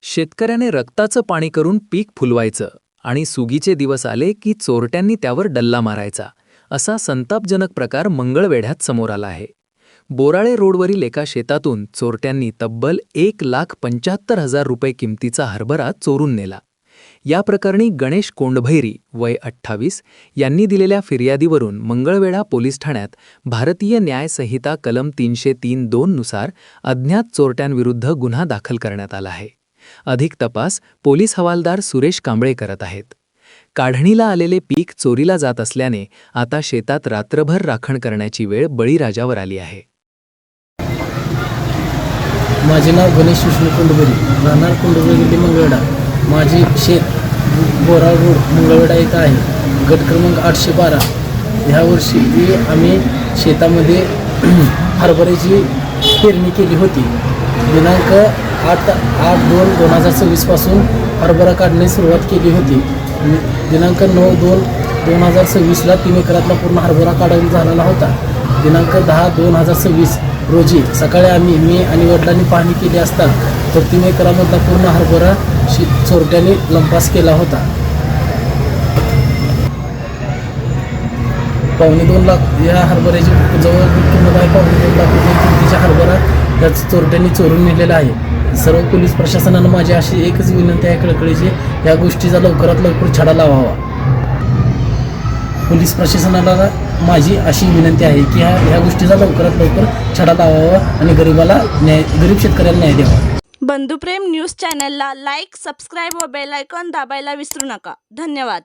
शेतकऱ्याने रक्ताचं पाणी करून पीक फुलवायचं आणि सुगीचे दिवस आले की चोरट्यांनी त्यावर डल्ला मारायचा, असा संतापजनक प्रकार मंगळवेढ्यात समोर आला आहे. बोराळे रोडवरील एका शेतातून चोरट्यांनी तब्बल 1,75,000 रुपये किमतीचा हरभरा चोरून नेला. या प्रकरणी गणेश कोंडभैरी वय 28 यांनी दिलेल्या फिर्यादीवरून मंगळवेढा पोलीस ठाण्यात भारतीय न्याय संहिता कलम 303(2) नुसार अज्ञात चोरट्यांविरुद्ध गुन्हा दाखल करण्यात आला आहे. अधिक तपास पोलीस हवालदार सुरेश कांबळे करत आहेत. काढणीला आलेले पीक चोरीला जात असल्याने आता शेतात रात्रभर राखण करण्याची वेळ बळीराजावर आली आहे. माझे नाव गणेश विष्णू कोंडबेरी, राहणार कोंडबेरी मंगळवेढा. माझे शेत बोराळ रोड मंगळवेढा येथे आहे. गट क्रमांक 812. ह्या वर्षी आम्ही शेतामध्ये हरभऱ्याची पेरणी केली होती. दिनांक 8/2/2026 पासून हरभरा काढण्यास सुरुवात केली होती. दिनांक 9/2/2026ला 3 एकरातला पूर्ण हरभरा काढून झालेला होता. दिनांक 10/2/2026 रोजी सकाळी मी आणि वडिलांनी पाहणी केली असता तर 3 एकरामधला पूर्ण हरभरा चोरट्याने लंपास केला होता. 2.25 लाख या हरभऱ्याची जवळ किंमत आहे. 2.25 लाख रुपये किमतीचा हरभरा या चोरट्यांनी चोरून नेलेला आहे. सर्व पोलीस प्रशासनानं माझी अशी एकच विनंती आहे कळकळीची, या गोष्टीचा लवकरात लवकर छडा लावावा. पोलीस प्रशासनाला माझी अशी विनंती आहे की ह्या गोष्टीचा लवकरात लवकर छडा लावावा आणि गरीब शेतकऱ्याला न्याय द्यावा. बंधुप्रेम न्यूज चॅनलला लाईक, सबस्क्राईब व बेल आयकॉन दाबायला विसरू नका. धन्यवाद.